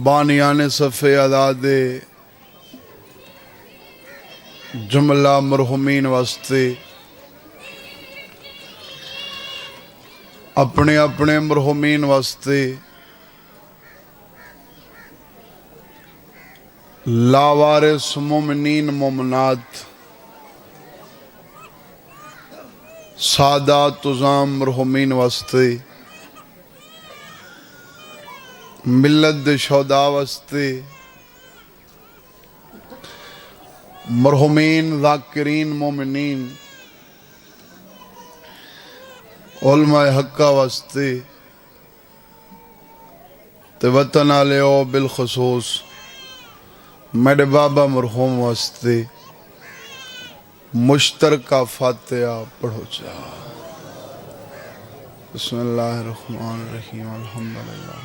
بانیان صفے آزادے جملہ مرحومین واسطے اپنے اپنے مرحومین واسطے لاوارث مومنین مومنات سادات تزام مرحومین واسطے ملت دے شہداء واسطے مرحومین ذاکرین مومنین علماء حقہ واسطے تے وطن آلیو بالخصوص میرے بابا مرحوم واسطے مشترکہ فاتحہ پڑھو جا۔ بسم اللہ الرحمن الرحیم الحمدللہ۔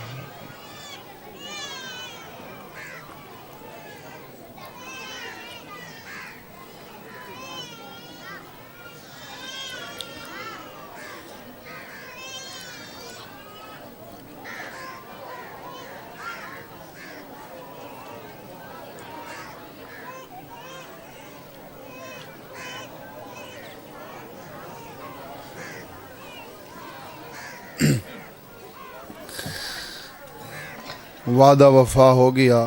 وعدہ وفا ہو گیا،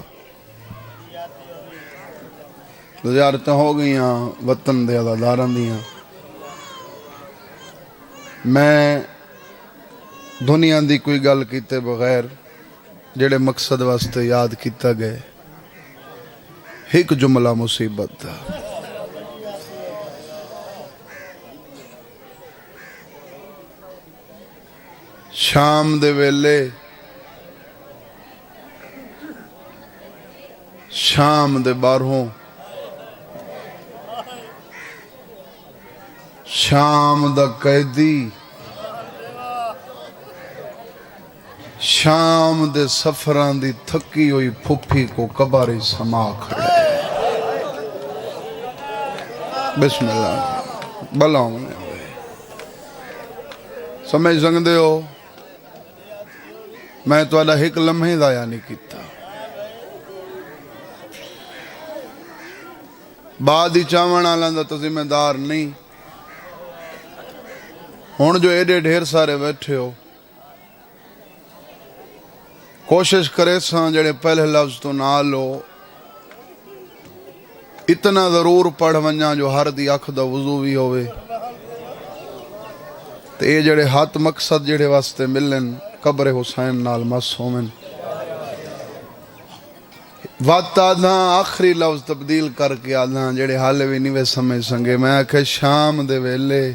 زیارتیں ہو گئیاں وطن دے عزاداران دیاں۔ میں دنیا دی کوئی گل کیتے بغیر جڑے مقصد واسطے یاد کیتا گئے ایک جملہ مصیبت دا۔ شام دے ویلے شام دے بارہوں شام دا قیدی شام دے سفران دی تھکی ہوئی پھپھی کو قبر سما کھڑے۔ بسم اللہ بلاؤں نے ہوئے سمجھ سکتے ہو، میں تو اللہ ایک لمحے ضائع نہیں کیتا۔ بعد ہی چاوان آلان دا تو ذمہ دار نہیں، ہون جو ایڈے ڈھیر سارے بیٹھے ہو کوشش کرے ساں جڑے پہلے لفظ تو نہ لو اتنا ضرور پڑھ ونجا جو ہر دی اکھ دا وضو بھی ہوئے تے اے جڑے ہاتھ مقصد جڑے واسطے ملن قبر حسین نال معصومن وقت آدھاں آخری لفظ تبدیل کر کے آدھاں جڑے حالے بھی نہیں وے سمجھ سنگے۔ میں آکھے شام دے ویلے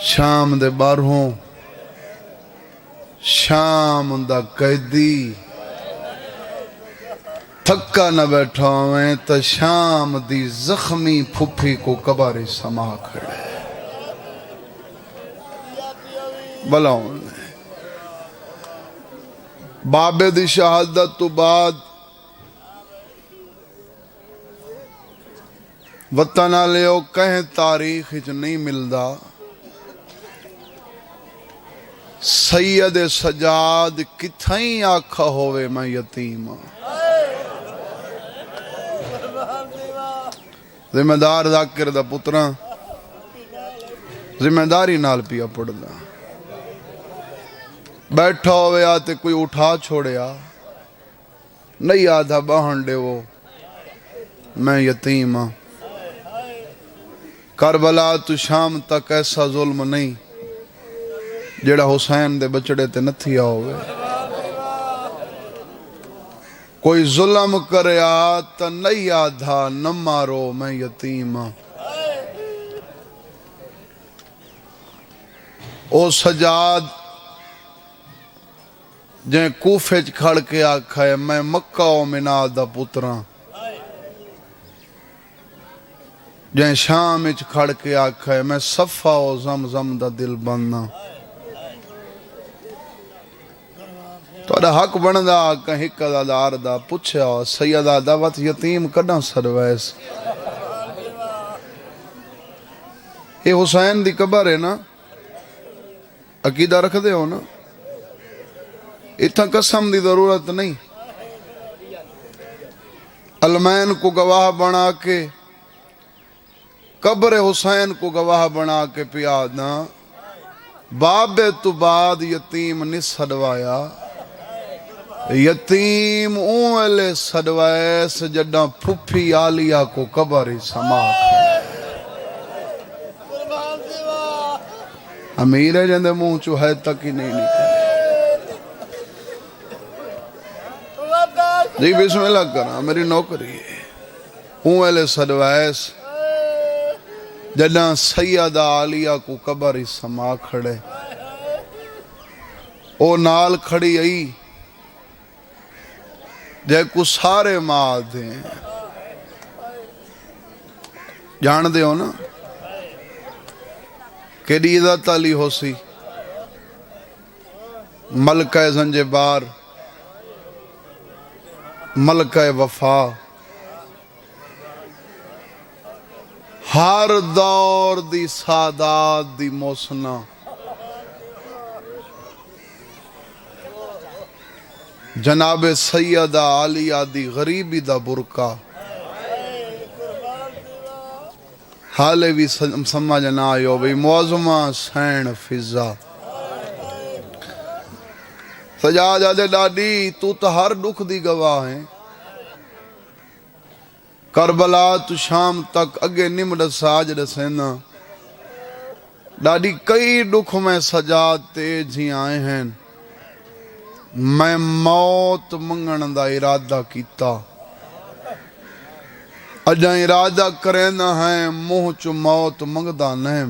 شام دے بارہوں شام دا قیدی تھکا نہ بیٹھا ہوئے تا شام دی زخمی پھپھی کو قبر سما کھڑے۔ بلاؤں نے بابے دی شہادت تو بعد وطن آلیو کہیں تاریخ ہچ نہیں ملدا سید سجاد کتھائیں آکھا ہوئے میں یتیم۔ ذمہ دار ذاکر دا پتران ذمہ داری نال پیا پڑ دا بیٹھا ہوئے آتے کوئی اٹھا چھوڑیا نہیں آدھا باہن دے وہ میں یتیم ہاں۔ کربلا تو شام تک ایسا ظلم نہیں جڑا حسین دے بچڑے تے نتھیا ہوئے۔ کوئی ظلم کرے آتا نہیں آدھا نہ مارو میں یتیم ہاں۔ او سجاد جن کوفے کھڑ کے آکھا ہے میں مکہ و منا دا پتراں، جن شام کھڑ کے آکھا ہے میں صفا و زمزم دا دل بننا۔ تو ادا حق بندہ کہیں قضا دار دا پوچھا سیدہ دعوت یتیم کنا سرویس یہ حسین دی قبر ہے نا، عقیدہ رکھ دے ہو نا، اتنا قسم دی ضرورت نہیں، علمین کو گواہ بنا کے قبر حسین کو گواہ بنا کے پیادنا، بابے تو بعد یتیم نہیں سڑوایا، یتیم اونلے سڑوائے جڈاں پھپھی آلیہ کو قبر ہی سما امیر ہے جندے منہ چو ہے تک ہی نہیں نکل۔ جی بسم اللہ کرنا میری نوکری ہے، اونلے سڑوائے جڈاں سیدہ عالیہ کو قبر ہی سما کھڑے، او نال کھڑی آئی جے کو سارے ماں دیں، جان دے ہو نا کہ عزت علی ہو سی، ملکہ زنجبار، ملکہ وفا، ہر دور دی سادات دی موسنا، جناب سیدہ عالیہ دی غریبی دا برکا، حالے بھی سمجھنا آئیو بھی معظمہ سین فضا، سجاد آدھے ڈاڈی تو ہر دکھ دی گواہ ہیں، کربلا تو شام تک اگے نمڑ ساج رسینا، ڈاڈی کئی دکھ میں سجاد تیج ہی آئے ہیں، میں موت منگن دا ارادہ کیتا، اجاں ارادہ کریں نہ ہیں منہ چو موت منگدا نہیں،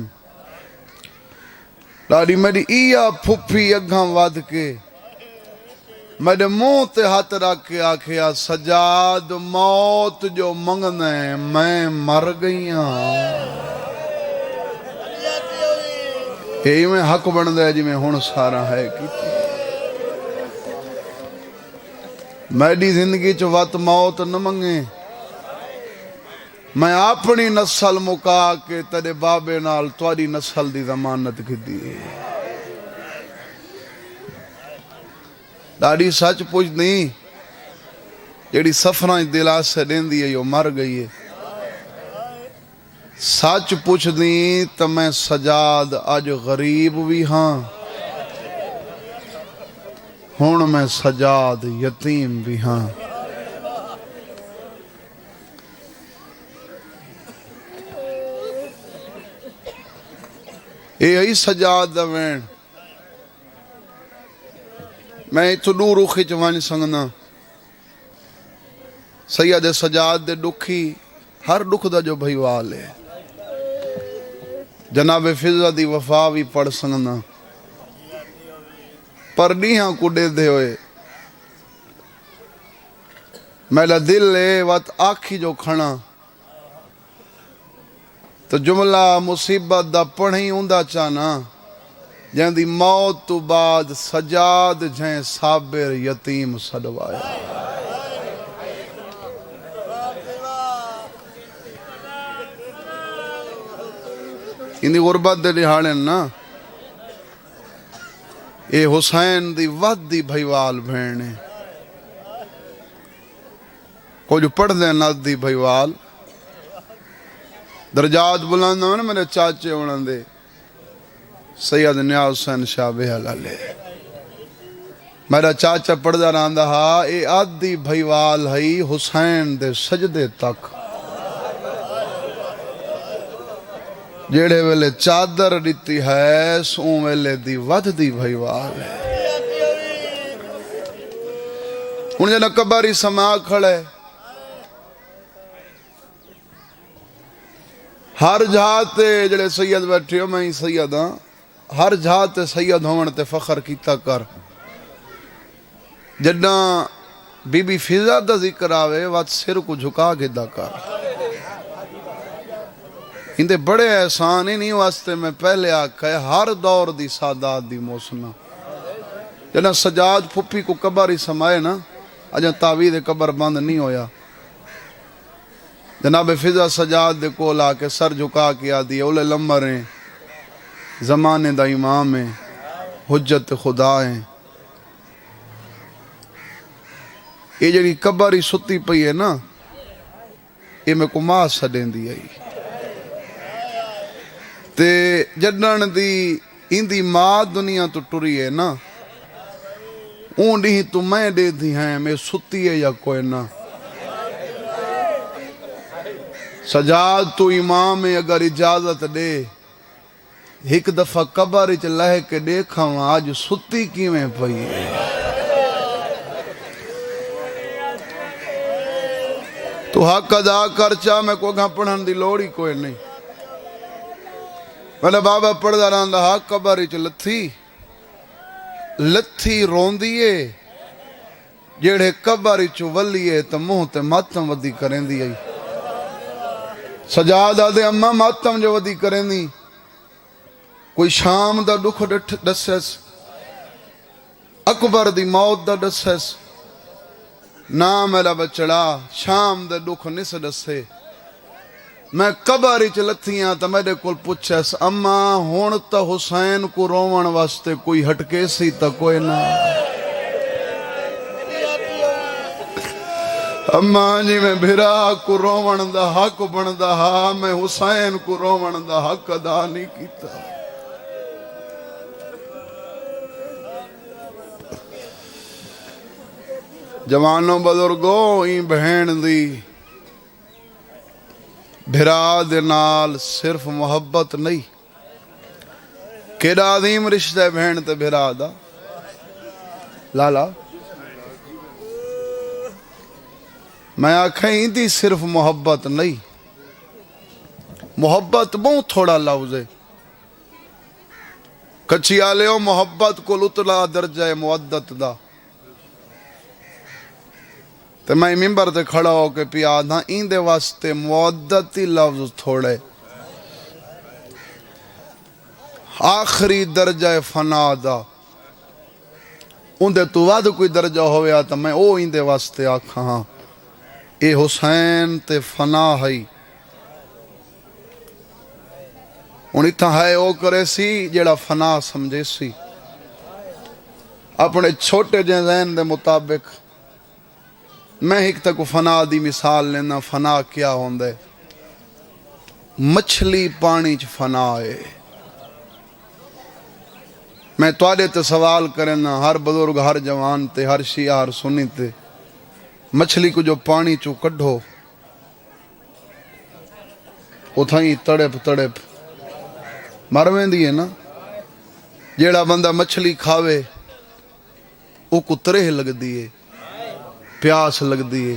ڈاڈی میری ایا پھپھی اگھاں واد کے میرے منہ تے ہاتھ رکھ کے آکھیا سجاد موت جو منگنے میں مر گئیاں، یہی میں حق بن دے جی میں ہون سارا ہے کیتی، میری زندگی چو وقت موت نہ منگے، میں اپنی نسل مکا کے تیرے بابے نال تواری نسل دی ضمانت کی دی، ڈاڑی سچ پوچھ نہیں جیڑی سفران دلا سے دین دی ہے یہ مر گئی ہے، سچ پوچھ نہیں تو میں سجاد آج غریب بھی ہاں، ہون میں سجاد یتیم بھی ہاں، یہی سجاد دا وین، میں تو دو روخی چوانی سنگنا، سید سجاد دے دکھی ہر دکھ دا جو بھائیوال ہے، جناب فضا دی وفا بھی پڑھ سنگنا، پر نیہاں کو دے دے ہوئے، میرا دل ہے وقت آکھی جو کھنا، تو جملہ مصیبت دا پڑھیں ہوندہ چانا، جہاں دی موت تو بعد سجاد جہیں صابر یتیم سڑوایا، اندی غربت دے لحاڑیں نا، اے حسین دی ود دی بھائیوال بھینے، کو جو پڑھ دیں ناد دی بھائیوال، درجات بلانا نا میرے چاچے انہوں دے، سید نیا حسین شاہ بہل علیہ، میرا چاچا پڑھ دا رہاں دہا، اے آدھی بھائیوال ہی حسین دے سجدے تک، جیڑے ویلے چادر دیتی ہے سوں ویلے دی ود دی بھائیوال ہے، انہیں جنہ قبری سما کھڑے، ہر جہاتے جڑے سید بیٹھے ہو میں ہی سید ہاں، ہر جہاتے سید ہون تے فخر کیتا کر، جڈا بی بی فضا دا ذکر آوے وات سر کو جھکا کے دا کر، اندے بڑے احسان ہی نہیں واسطے میں پہلے آکھا ہے ہر دور دی سادات دی موسنا، جنا سجاد پھپھی کو قبر ہی سمائے نا، اجاں تعویذ قبر بند نہیں ہویا، جناب فضا سجاد دے کول آ کے سر جھکا کے آدھی اولے لمبر ہیں، زمانے دا امام ہیں، حجت خدا ہیں. یہ جڑی قبر ہی ستی پئی ہے نا، یہ میں کو ماں سڈیں دی آئی تے جڈن دی اندی ماں دنیا تو ٹری ہے نا، اون ڈی تو میں دے دی ہیں میں ستی ہے یا کوئی نہ. سجاد تو امام ہے، اگر اجازت دے ایک دفعہ قبر چ لہ کے دیکھا ہوں آج ستی کیویں پئی ہے. تو حق ادا کر چاہ میں کو گھا پڑھن دی لوڑی کوئی نہیں. میرے بابا پڑھدا رہندا حق قبر چ لتھی روندیے جیڑے قبر چ ولیے تے منہ تے ماتم ودی کریندی آئی. سجاد آدھے اماں ماتم جو ودی کریندی کوئی شام دا دکھ دسیس، اکبر دی موت دا دسیس. نا میرا بچڑا شام دے دکھ نس دسے. میں قبر چ لتھیاں تا میرے کول پوچھیس اماں ہون تا حسین کو روون واسطے کوئی ہٹکے سی تا کوئی نہ. اماں جی میں بھرا کو روون دا حق بندا ہا، میں حسین کو روون دا حق ادا نہیں کیتا. جوانوں بزرگوں این بہن دی بھرا دے نال صرف محبت نہیں، کیڑا عظیم رشتہ ہے بہن تے بھرا دا. لالا میں آکھیں دی صرف محبت نہیں، محبت بہت تھوڑا لفظ ہے. کچھی آلیو محبت کو لطلا درجہ مودت دا. تو میں ممبر تے کھڑا ہو کے پیا آدھا این دے واسطے مودتی لفظ تھوڑے. آخری درجہ فنا دا ان دے تو وعد کوئی درجہ ہویا تو میں او این دے واسطے آکھا ہاں اے حسین تے فنا ہے. ان اتھا ہے او کرے سی جیڑا فنا سمجھے سی اپنے چھوٹے جے ذہن دے مطابق. میں ایک تک فنا دی مثال لینا. فنا کیا ہوندے؟ مچھلی پانی چ فنا ہے. میں توڑے تے سوال کرنا ہر بزرگ ہر جوان تے ہر شیعہ ہر سنی تے مچھلی کو جو پانی چو کڈھو اتھائیں تڑپ مرویں دی ہے نا. جیڑا بندہ مچھلی کھاوے او کو ترہ لگ دیئے پیاس لگ دیئے.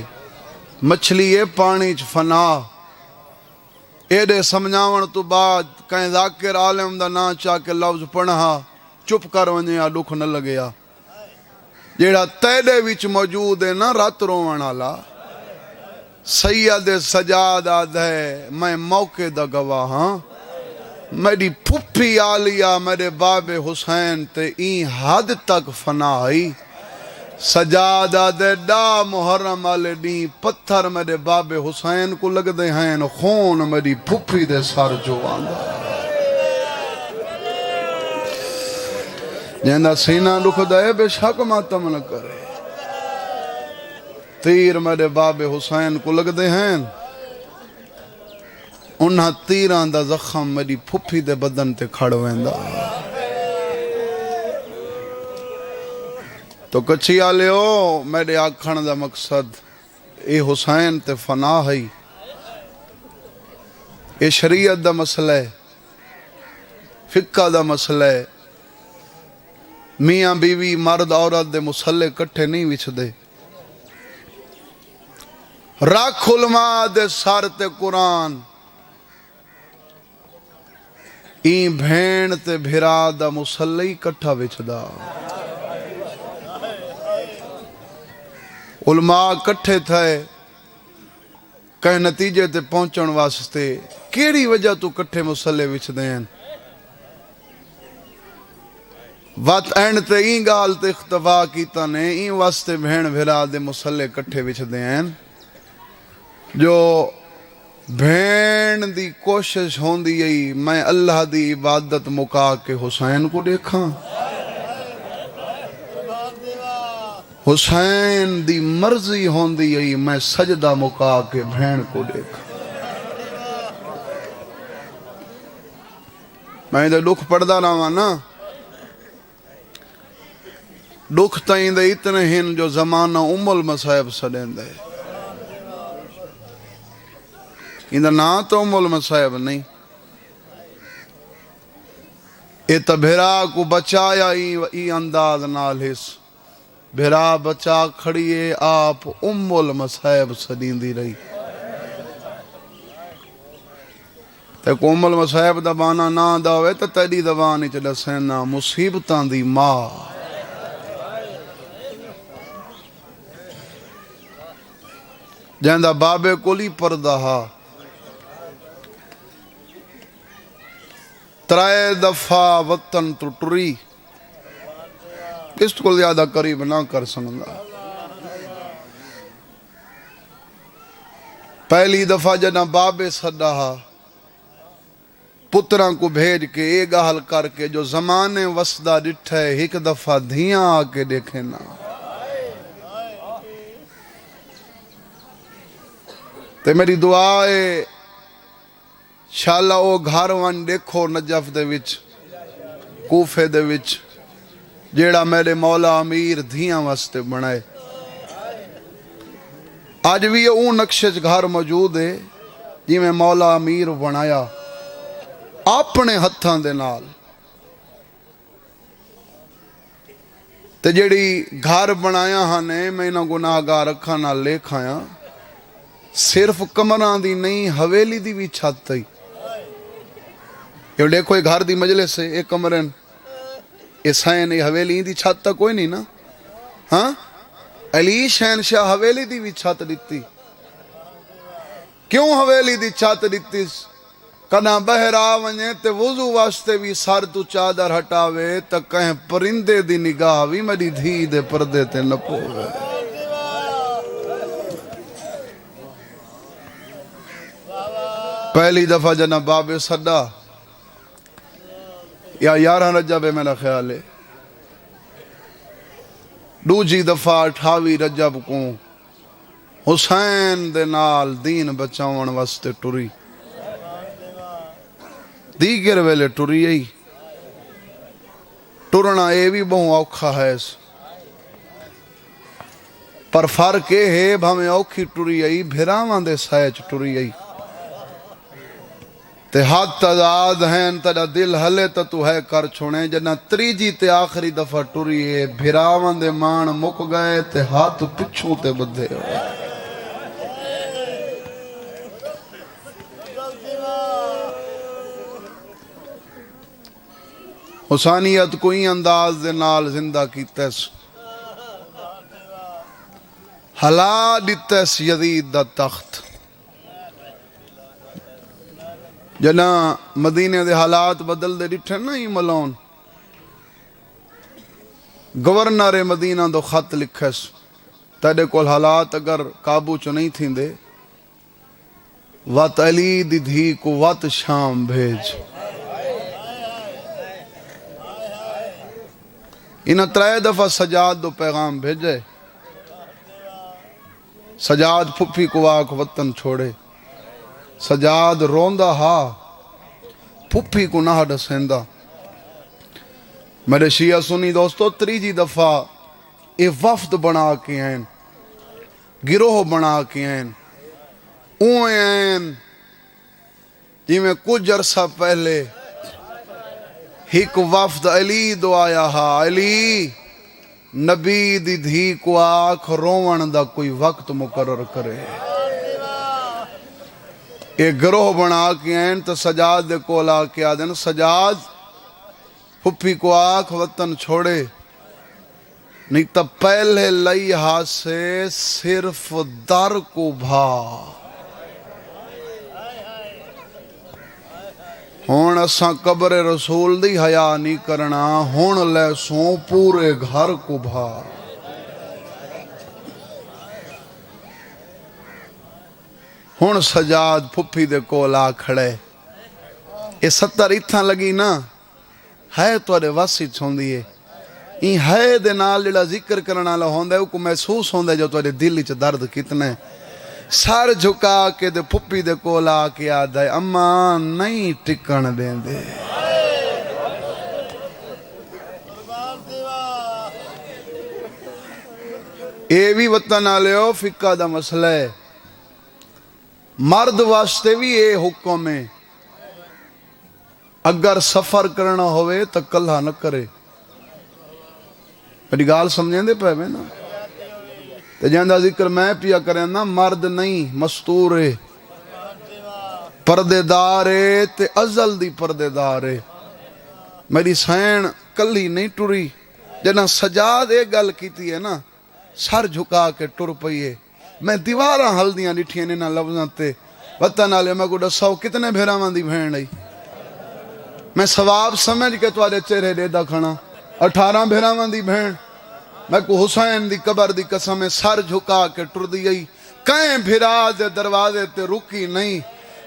مچھلی ہے پانی چ فنا. ایڈے سمجھاون تو بعد کہیں ذاکر عالم دا نا چاہ کے لفظ پڑھا چپ کر ونیا دکھ نہ لگیا. جیڑا تیڑے وچ موجود ہے نا رات روون والا سید سجاد آدھے میں موقع دا گواہ ہاں. میری پھپھی آلیا میرے باب حسین تے این حد تک فنا آئی. سجاد آدھے ڈا محرم والے ڈی پتھر میرے باب حسین کو لگ دے ہیں خون میری پھپھی دے سر جو آندہ. جہندہ سینہ دکھ دے بے شک ماتم نہ کرے. تیر میرے باب حسین کو لگ دے ہیں انہاں تیران دا زخم میری پھپھی دے بدن تے کھڑ ویندہ. تو کچھی آلے ہو میرے آکھن دا مقصد اے حسین تے فنا ہے. اے شریعت دا مسئلہ ہے، فقہ دا مسئلہ ہے. میاں بیوی مرد عورت دے مسئلے کٹھے نہیں وچھ دے. رکھ علماء دے سار تے قرآن این بھین تے بھرا دا مسئلہ کٹھا وچھ دا. علماء کٹھے تھے کہیں نتیجے تے پہنچن واسطے. کیڑی وجہ تو کٹھے مسئلے وچھ دیں؟ وات اینڈ تے این گال تے اختفا کیتا نے این واسطے بہن بھرا دے مسئلے کٹھے وچھ دیں جو بھین دی کوشش ہوندی ای میں اللہ دی عبادت مکا کے حسین کو دیکھاں، حسین دی مرضی ہوندی ای میں سجدہ مکا کے بھین کو دیکھاں۔ میں دے دکھ پڑھدا رہا نا، دکھ تائیں دے اتنے ہن جو زمانہ المصائب سڑیں دے، اندھا نا تو المصائب نہیں، اے تا بھیرا کو بچایا ای انداز نال حس، بھیرا بچا کھڑیے آپ المصائب سڑیں دی رہی۔ تے کو المصائب دبانا نا داوے تا تیری دبانی چلا سینا مصیبتاں دی ماں، جہندہ بابے کولی پردہ ہا، ترائے دفعہ وطن تو ٹری، اس کو زیادہ قریب نہ کر سنگا۔ پہلی دفعہ جنہ بابے صدا ہا، پتران کو بھیج کے ایک حل کر کے جو زمانے وسدہ ڈٹھے ایک دفعہ دھیاں آکے دیکھے نا، تے میری دعا ہے شاءاللہ او گھر وان دیکھو نجف دے وچ کوفے دے وچ جیڑا میرے مولا امیر دھیاں واسطے بنائے، آج بھی اون نقشے گھر موجود ہے جی میں مولا امیر بنایا اپنے ہتھاں دے نال، تے جیڑی گھر بنایا ہانے میں نہ گناہ گار رکھا نہ لے کھایا، صرف کمران دی نہیں حویلی دی بھی چھت تھی۔ یہ دیکھو ایک گھر دی مجلس ہے، ایک کمرن اسائن حویلی دی چھت تا کوئی نہیں نا، ہاں علی شہنشاہ حویلی دی بھی چھت دیتی، کیوں حویلی دی چھت دیتی؟ کنا بہرا ونجے تے وضو واسطے بھی سر تو چادر ہٹاوے تا کہیں پرندے دی نگاہ بھی میری دھی دے پردے تے نپوے۔ پہلی دفعہ جنہ باب صدا یا 11 رجب ہے میرا خیال ہے، دوجی دفعہ 28 رجب کو حسین دے نال دین بچاون واسطے ٹری، دیگر ویلے ٹری ای ٹرنا اے بھی بہت اوکھا ہے، پر فرق اے ہے بھامیں اوکھی ٹری ای بھیراواں دے سائچ ٹری ای، تے ہاتھ تداد ہیں تیرا دل ہلے تا تو ہے کر چھوڑیں، جنہ تریجی تے آخری دفعہ ٹری ہے بھیراواں دے مان مک گئے تے ہاتھ پچھوں تے بدھے ہوئے۔ حسانیت کوئی انداز دے نال زندہ کیتیس، ہلا دیتیس یزید دا تخت، جنا مدینے دے حالات بدل دے ڈٹھے نا ہی ملون، گورنر مدینہ دو خط لکھس تیرے کول حالات اگر قابو چو نہیں تھیں دے، وات علی دی دھی کو وات شام بھیج۔ انہاں 3 دفعہ سجاد دو پیغام بھیجے، سجاد پھپھی کو آکھ وطن چھوڑے، سجاد روندہ ہا پھپھی کو نہ ڈسیندہ۔ میرے شیعہ سنی دوستو تریجی دفعہ اے وفد بنا کے ہیں، گروہ بنا کے ہیں، اوئے ہیں جی میں کچھ عرصہ پہلے ایک وفد علی دو آیا ہا، علی نبی دی دھی کو آکھ روون دا کوئی وقت مقرر کرے، ایک گروہ بنا کے ہیں تو سجاد دے کولا کیا دن، سجاد پھپھی کو آکھ وطن چھوڑے، نہیں تب پہلے لئی ہاتھ سے صرف در کو بھا، ہون اساں قبر رسول دی حیا نہیں کرنا، ہون لے سوں پورے گھر کو بھا۔ ہن سجاد پھپھی دے کول آ کھڑے یہ 70 اتھاں لگی نا ہے تواڈے وس وچ ہوندی ہے این ہے دے نال جڑا ذکر کرنا والا ہوندا ہے او کو محسوس ہوندا ہے جو تواڈے دل وچ درد کتنا ہے سر جھکا کے تے پھپھی دے کول آ کے آدا ہے اماں نہیں ٹکن دیندے اے بھی وطن والےو فقہ دا مسئلہ ہے مرد واسطے بھی اے حکم ہے اگر سفر کرنا ہوئے تو کلہ نہ کرے میری گال سمجھیں دے پہ میں نا تے جاندہ ذکر میں پیا کریں نا مرد نہیں مستور ہے پردے دار ہے تے ازل دی پردے دار ہے میری سین کلی نہیں ٹری جنا سجاد ایک گل کیتی ہے نا سر جھکا کے ٹر پئیے میں دیواراں ہلدیاں ڈٹھیاں نے نا لفظاں تے وطن والے میں کو دساؤ کتنے بھیراواں دی بھین آئی میں ثواب سمجھ کے تواڈے چہرے دے دا کھنا 18 بھیراواں دی بھین میں کو حسین دی قبر دی قسم سر جھکا کے ٹر دی گئی کہیں بھیرا دے دروازے تے رکی نہیں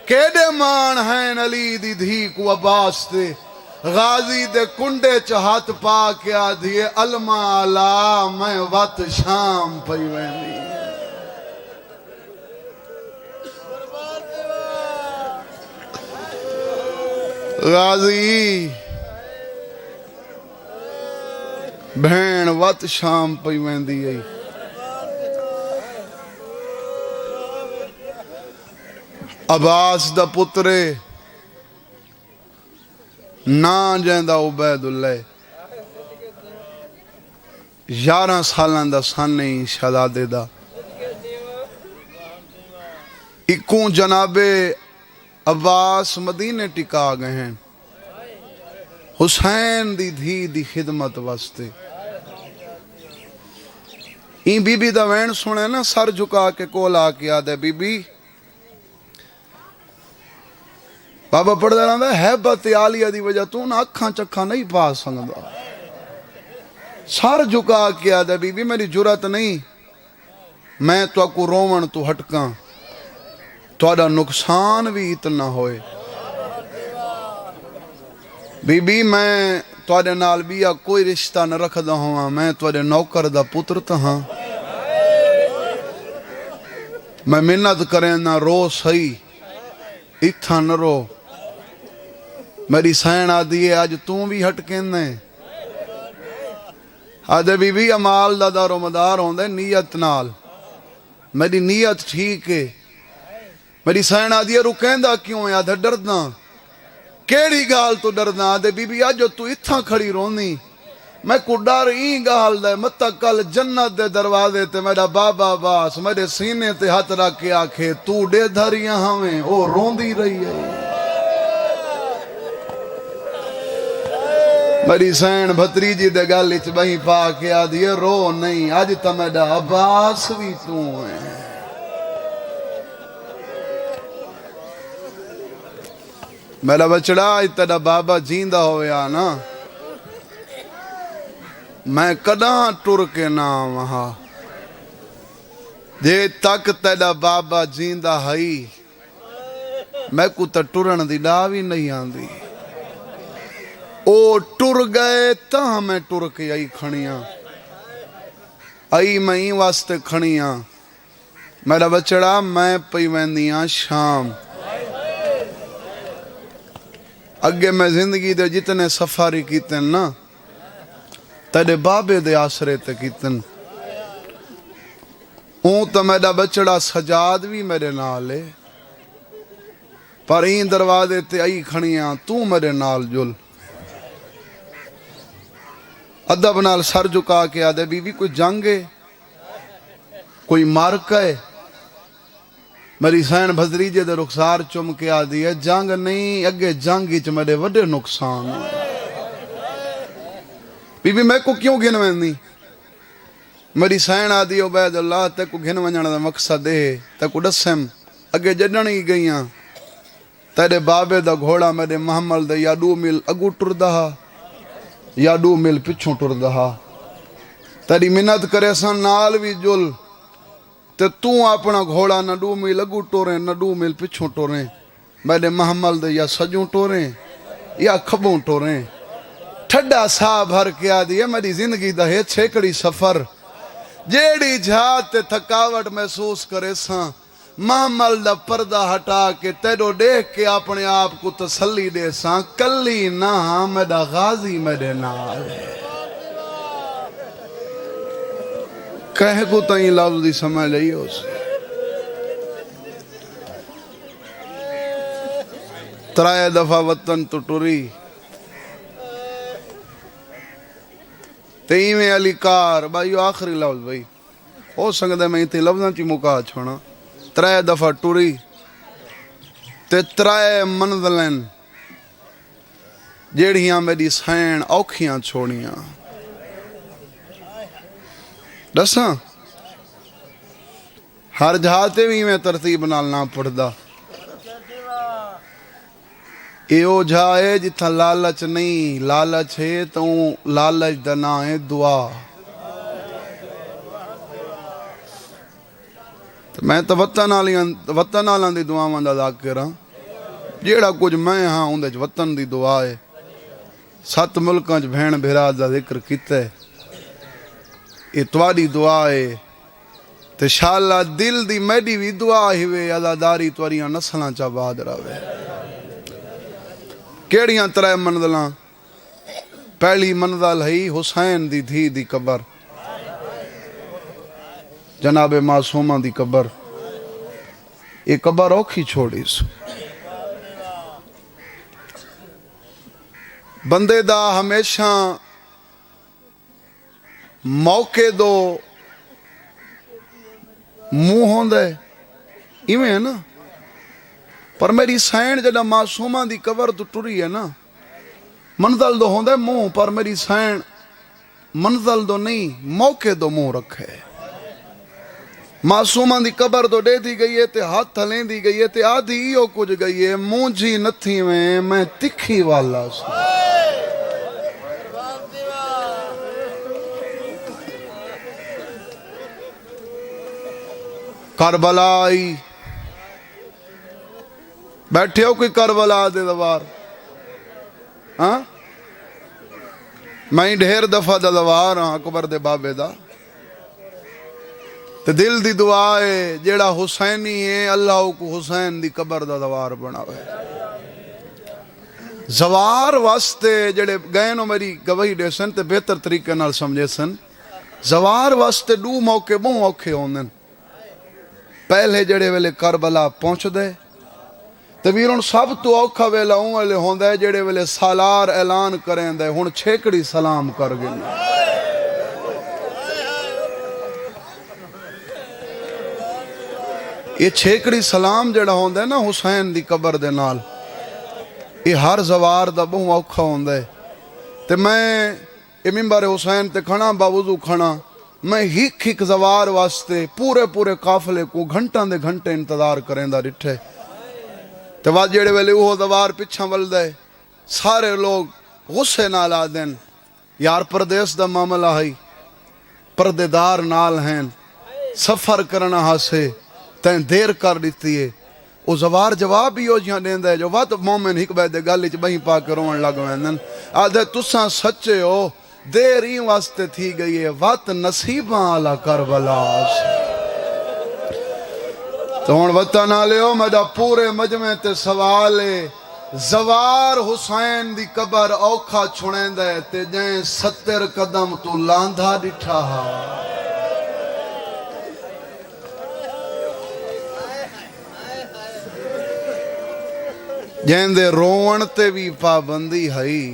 کیڑے مان ہیں علی دی دھی کو عباس تے غازی دے کنڈے چہات پا کے آدھیے علمہ علا میں وقت شام پئی ویندی غازی بھین وقت شام پئی ویندی ہے عباس دا پترے نا جیندہ عبید اللہ 11 سالان دا سانی شہزادے دا اکوں جناب عباس مدینے ٹکا گئے ہیں حسین دی دھی دی خدمت واسطے این بی بی دا وین سنے نا سر جھکا کے کول آ کے آدھے بی بی بابا پڑھ دے رہا ہے حیبت عالیہ دی وجہ تو نہ اکھاں چکھاں نہیں پا سکدا سر جھکا کے آدھے بی بی میری جرات نہیں میں تو کو رومن تو ہٹکاں تواڈا نقصان بھی اتنا ہوئے بی بی میں تواڈے نال بیا کوئی رشتہ نہ رکھدا ہواں میں تواڈے نوکر دا پتر تہاں میں منت کریں نہ رو سہی اتھا نہ رو میری سین آدھی ہے آج توں بھی ہٹ کہنے آدھے بی بی عمال دا دار و مدار ہوندے نیت نال میری نیت ٹھیک ہے میری سین آدھی ہے رکیندہ کیوں ہے آدھے ڈردنا کیڑی گال تو ڈردنا آدھے بی بی آج تو اتھا کھڑی رونی میں کو ڈر این گال دے متا کل جنت دے دروازے تے میرا بابا باس میرے سینے تے ہاتھ رکھ کے آکھے تو ڈے دھریاں ہمیں او روندی رہی ہے میری سین بھتریجی دے گالی چ بہی پا کے آدھی رو نہیں آج تا میرا عباس بھی تو ہے میرا بچڑا آج تیرا بابا جیندہ ہویا نا میں کداں ٹر کے نا وہاں جے تک تیرا بابا جیندہ ہائی میں کو تا ٹرن دی ڈاوی نہیں آندی او ٹر گئے تا میں ٹر کے آئی کھڑیاں آئی میں ہی واسطے کھڑیاں میرا بچڑا میں پئی ویندیاں شام اگے میں زندگی دے جتنے سفاری کیتن نا تیرے بابے دے آسرے تے کیتن اون تا میرا بچڑا سجاد بھی میرے نالے پر این دروازے تے آئی کھڑیاں تو میرے نال جل ادب نال سر جھکا کے آدھے بی بی کوئی جنگے کوئی مارکہ ہے میری سین بھدریجے دے رخسار چم کے آدھی ہے جنگ نہیں اگے جنگی چ میرے وڈے نقصان بی بی میں کو کیوں گھن ویندی میری سین آدھی عبید اللہ تے کو گھن ونجن دا مقصد ہے تے کو ڈسم اگے جڈن ہی گئیاں تیرے بابے دا گھوڑا میرے محمل دے یا 2 میل اگو ٹر دہا یا 2 میل پچھوں ٹر دہا تیری منت کرے سن نال بھی جل تے تو اپنا گھوڑا نہ 2 میل اگو ٹوریں نہ 2 میل پچھوں ٹوریں میرے محمل دے یا سجوں ٹوریں یا کھبوں ٹوریں ٹھڈا سا بھر کے آدھی ہے میری زندگی دا ہے چھیکڑی سفر جیڑی جہاد تے تھکاوٹ محسوس کرے ساں محمل دا پردہ ہٹا کے تیرو دیکھ کے اپنے آپ کو تسلی دے ساں کلی نہ میرا غازی میرے نال ہے کہہ کو تائیں لفظ دی سمجھ لئی ہو سے ترائے دفعہ وطن تو ٹری تیم علی کار بھائیو آخری لفظ بھائی ہو سکتا ہے میں تے لفظاں چی مکا چھوڑا ترائے دفعہ ٹری تے ترائے منزلیں جیڑیاں میری سین اوکھیاں چھوڑیاں دساں ہر جہاتے بھی میں ترتیب نالنا پڑھدا ایو جائے جتھا لالچ نہیں لالچ ہے تو لالچ دنا ہے دعا میں تو وطن آلان دی دعا مند ادا کراں جیڑا کچھ میں ہاں اندے چ وطن دی دعا ہے 7 ملکاں چ بھین بھرا دا ذکر کیتا ہے یہ تواڈی دعا ہے تے شاءاللہ دل دی میڈی بھی دعا ہوئے عزاداری تواریاں نسلاں چا بعد رہے کیڑیاں ترائے منزلاں پہلی منزل ہے حسین دی دھی دی قبر جناب معصومہ دی قبر یہ قبر اوکھی چھوڑی سو بندے دا ہمیشہ موقع دو منہ ہوندے ایویں ہے نا پر میری سین جڑا معصومہ دی قبر تو ٹری ہے نا منزل دو ہوندے منہ پر میری سین منزل دو نہیں موقع دو منہ رکھے معصومہ دی قبر تو دے دی گئی ہے تے ہاتھ ہلیں دی گئی ہے تے آدھی ہو کچھ گئی ہے مونجھی نتھی میں تکھی والا سو کربلا آئی بیٹھے ہو کوئی کربلا دے دوار ہاں میں ڈھیر دفعہ دا دوار ہاں اکبر دے بابے دا تے دل دی دعا ہے جیڑا حسینی ہے اللہ کو حسین دی قبر دا دوار بناوے زوار واسطے جڑے گئے نو میری گواہی دے سن تے بہتر طریقے نال سمجھے سن زوار واسطے 2 موقع بہت اوکھے ہوندن پہلے جڑے ویلے کربلا پہنچ دے تے ویرون سب تو اوکھا ویلا اون ویلے ہوندا ہے جڑے ویلے سالار اعلان کریں دے ہن چھیکڑی سلام کر گئے یہ چھیکڑی سلام جڑا ہوندا ہے نا حسین دی قبر دے نال یہ ہر زوار دا بہت اوکھا ہوندا ہے تے میں یہ منبر حسین تے کھڑا باوضو کھڑا میں ہک زوار واسطے پورے قافلے کو گھنٹاں دے گھنٹے انتظار کریں دا ڈٹھے تے بعد جڑے ویلے وہ زوار پچھا ول دے سارے لوگ غصے نال آدن یار پردیس دا معاملہ ہے پردے دار نال ہیں سفر کرنا ہاسے تین دیر کر دیتی ہے وہ زوار جواب بھی ہو جہاں دین دے جو وقت مومن ہک بیدے گالی چ بہی پا کے روان لگ ویندن آدھے تساں سچے ہو دیر ہی واسطے تھی گئی ہے وقت نصیباں آلا کربلا تو ہن وطن آلے ہو میرا پورے مجمع تے سوال ہے زوار حسین دی قبر اوکھا چھوڑیں دے تے جائیں 70 قدم تو لاندھا ڈٹھا جائیں دے روون تے بھی پابندی ہائی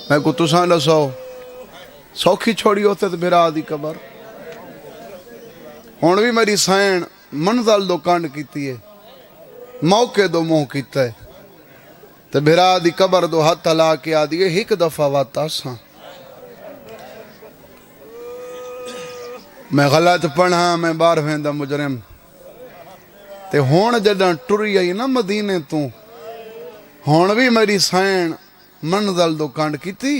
میں کو تساں دسو سوکھی چھوڑی ہوتے تو بھرا دی قبر ہون بھی میری سین منزل دو کانڈ کیتی ہے موقع دو منہ کیتا ہے تو بھرا دی قبر دو ہاتھ لا کے آدھی ہے ایک دفعہ واتا ساں میں غلط پڑھا میں بار ویندہ مجرم تے ہون جداں ٹری آئی نا مدینے تو ہون بھی میری سین منزل دو کانڈ کی تھی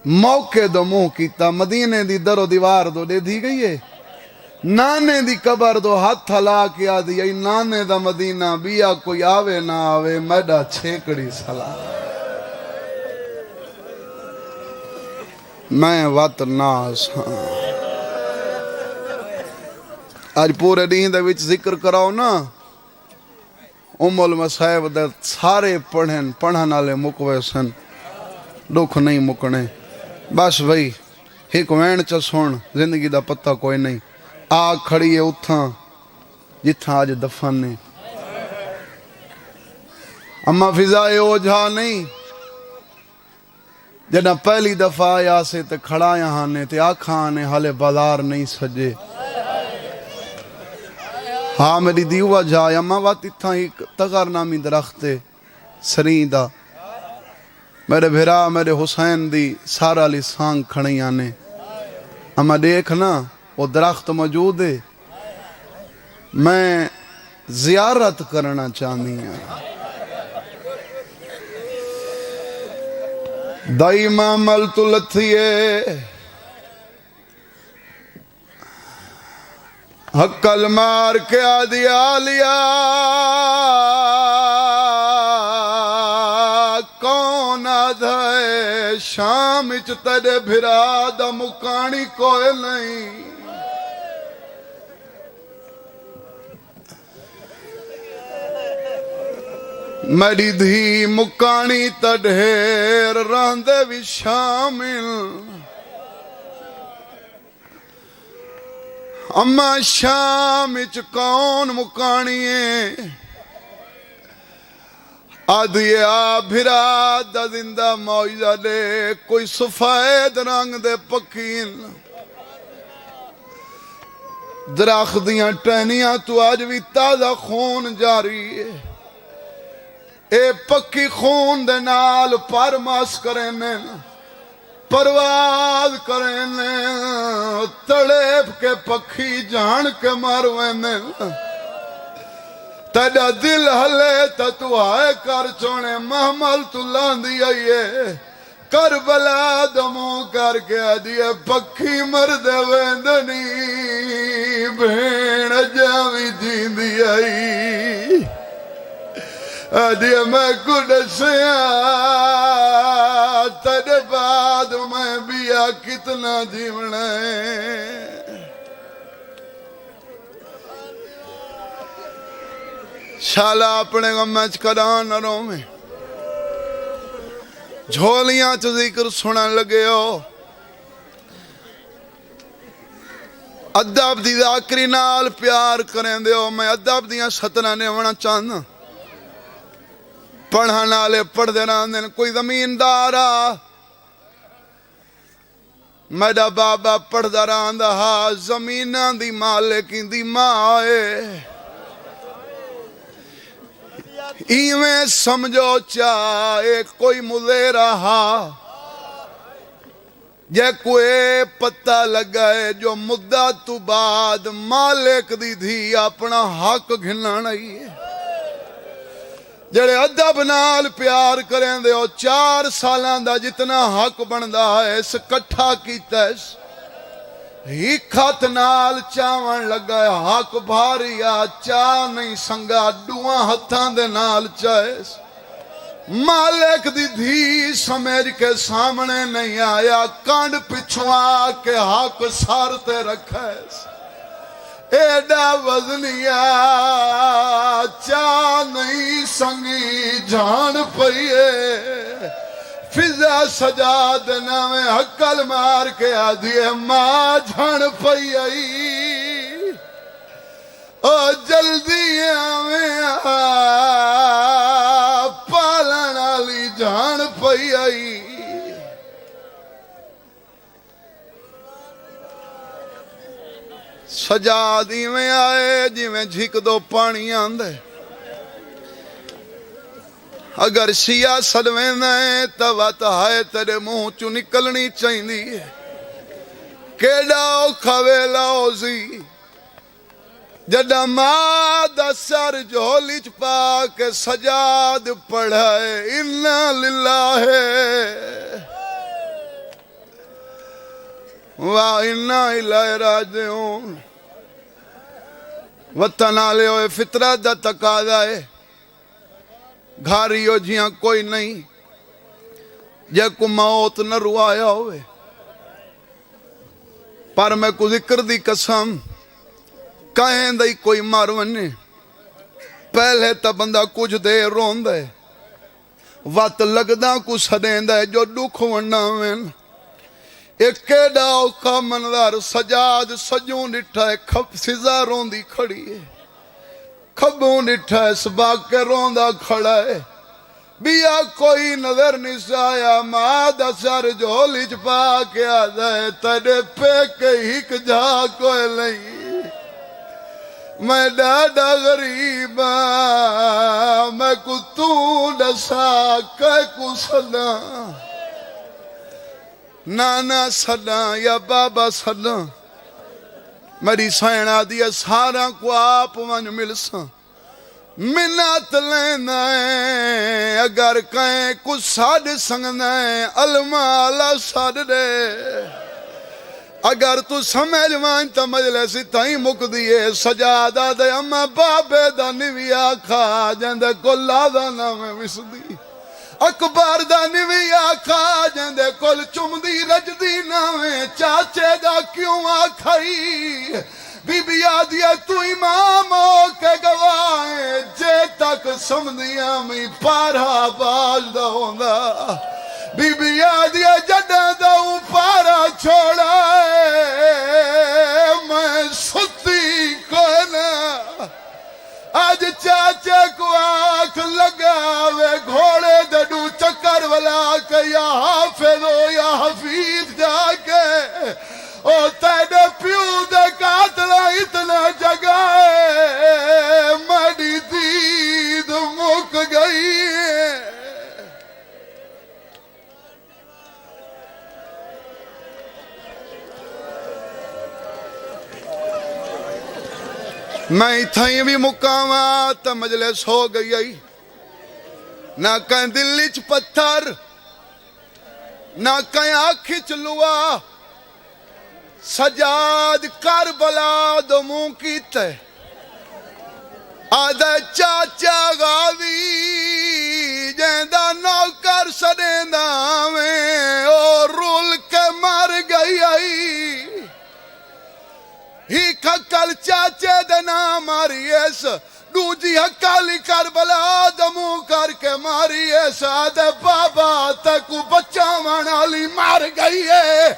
موقع دو منہ کیتا مدینے دی در و دیوار دو دے دی گئی ہے نانے دی قبر دو ہاتھ ہلا کیا دی ای نانے دا مدینہ بیا کوئی آوے نہ آوے میڈا چھیکڑی سلام میں وات ناس ہاں آج پورے دین دے وچ ذکر کراؤ نا المصائب دے سارے پڑھن والے مکوے سن دکھ نہیں مکنے بس بھئی ایک وین چا سن زندگی دا پتہ کوئی نہیں آ کھڑی ہے اتھاں جتھاں آج دفن نہیں اما فضائے اوجھا نہیں جنہ پہلی دفعہ آیا سے تے کھڑا یہاں نے تے آکھاں نے حالے بازار نہیں سجے ہاں میری دیوہ جائے اما وات اتھاں ایک تغر نامی درختے سرین دا میرے بھرا میرے حسین دی سارا لی سانگ کھڑی آنے اما دیکھنا وہ درخت موجود ہے میں زیارت کرنا چاہنی ہوں دائما ملت لتھیے حقل مار کے آدیا لیا کون آدھائے شام اچ تیرے بھرا دا مکانی کوئی نہیں میری دھی مکانی تڈھیر راندے بھی شامل اما شام اچ کون مکانی ہے آدھیے آ بھرا دا زندہ موجہ دے کوئی سفید رنگ دے پکین درخت دیاں ٹہنیاں تو آج بھی تازہ خون جاری ہے اے پکی خون دے نال پرماس کرنے پرواز کرنے تڑیپ کے پکھی جان کے مروینے تیڑا دل ہلے تا تو آئے کر چونے محمل تو لاندی آئیے کربلا دموں کر کے آدھیے پکھی مردے ویندنی بھین جاوی جیندی آئی آدھیے میں کڈسیاں تیرے بعد میں بیا کتنا جیونا ہے شالا اپنے غمچ کران نروں میں جھولیاں چو ذکر سنن لگے ہو ادب دی ذاکری نال پیار کریں دے ہو میں ادب دیاں ستنہ نے ہونا چاہنا پڑھانا لے پڑھ دے راندے کوئی زمیندارا میڈا بابا پڑھ دے راندہ ہا زمینہ دی مالکی دی ماں آئے ایویں سمجھو چاہے کوئی مزے رہا جے کوئی پتہ لگائے جو مدت تو بعد مالک دی دھی اپنا حق گھننا نہیں ہے جڑے ادب نال پیار کریں دے او 4 سالاں دا جتنا حق بندا ہے اس کٹھا کیتا ہے ہی خط نال چاون لگا ہے حق بھاری آ چاہ نہیں سنگا ڈوان ہتھاں دے نال چاہیس مالک دی دھی سمیج کے سامنے نہیں آیا کانڈ پچھوا کے حق سارتے رکھا ہے ایڈا وزنیا چاہ نہیں سنگی جان پئیے فضا سجا دینا میں حقل مار کے آدھیے ماں جان پئی آئی او جلدی آویں پالن والی جان پئی آئی سجا دی میں آئے جی میں جھک دو پانی آندے اگر سیاست میں نہیں توات ہے تیرے منہ چو نکلنی چاہیے کیڑا اوکھا ویلا اوزی جڈا ماں دا سر جھولی چ پا کے سجاد پڑھائے انا للہ وَإِنَّا إِلَيْهِ رَاجِعُونَ وطن آلے ہوئے فطرت دا تقاضا ہے گھاریو جیاں کوئی نہیں جے کو موت نہ روایا ہوئے پر میں کو ذکر دی قسم کہیں دائی کوئی ماروننے پہلے تا بندہ کچھ دے رون دے وقت لگدہ کو سدیں دے جو دکھ ونڈا میں ایک کیڑا اوکھا منظر سجاد سجوں ڈٹھا ہے کھب سزا روندی کھڑی ہے کھبوں ڈٹھا ہے سباق کے روندہ کھڑا ہے بیا کوئی نظر نہیں سایا مادہ سر جھولی چپا کے آدھا ہے تڑے پہ کہیک جا کوئی نہیں میں ڈاڈا غریب میں کو تو ڈسا کہ کو صدا نانا صدا یا بابا صدا میری سائنہ دیا سارا کو آپ ون ملسا منات لینا ہے اگر کہیں کچھ ساڑھ سنگنا ہے المالا ساڑھ دے اگر تو سمجھ مانتا مجلسی تائیں مک دیئے سجادہ دے اما بابے دا نویا کھا جندے کل آدھا نام وس دی اکبر دا نویا کھا جندے کل چم دی رج دی نام چاچے دا کیوں آکھائی بی بی آدیا تو امام ہو کے گواہیں جے تک سمدیاں میں پارا باز دا ہوندہ بی بی آدیا جڈا دا پارا چھوڑا ہے میں ستی کونا آج چاچے کو آنکھ لگاوے گھوڑے دڑو چکر والا کہ یا حافظ ہو یا حفیظ جا کے او تیڑے پیو دے قاتلہ اتنا جگائے مڈی دید مک گئی ہے میں تھائیں بھی مقامات مجلس ہو گئی نہ کہیں دلی چ پتھر نہ کہیں آنکھی چلوا سجاد کربلا دو منہ کیتے آدھے چاچا غازی جیندہ نوکر سڑیندہ میں اور رول کے مر گئی ہی کھکل چاچے دے نام ماری ایس دوجی حکالی کربلا دمو کر کے ماری ایس آدھے بابا تکو بچہ منالی مار گئی ہے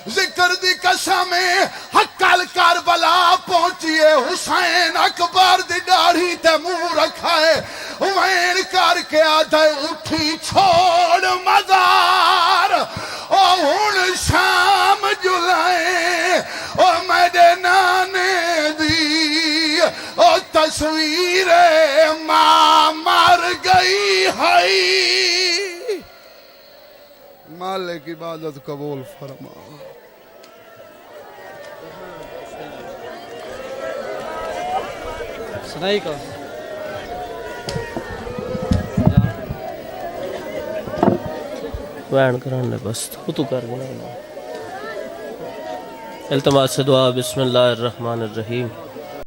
ذکر دی قسمیں حکال کربلا پہنچیے حسین اکبر دی ڈاڑھی تے منہ رکھا ہے وین کر کے آدھے اٹھی چھوڑ مزار او ہن شام جلائیں او میرے نانے دی او تصویر ماں مر گئی ہے مالک عبادت قبول فرما سنائی کا وین کرانے بس تو کر گنا التماس دعا بسم اللہ الرحمن الرحیم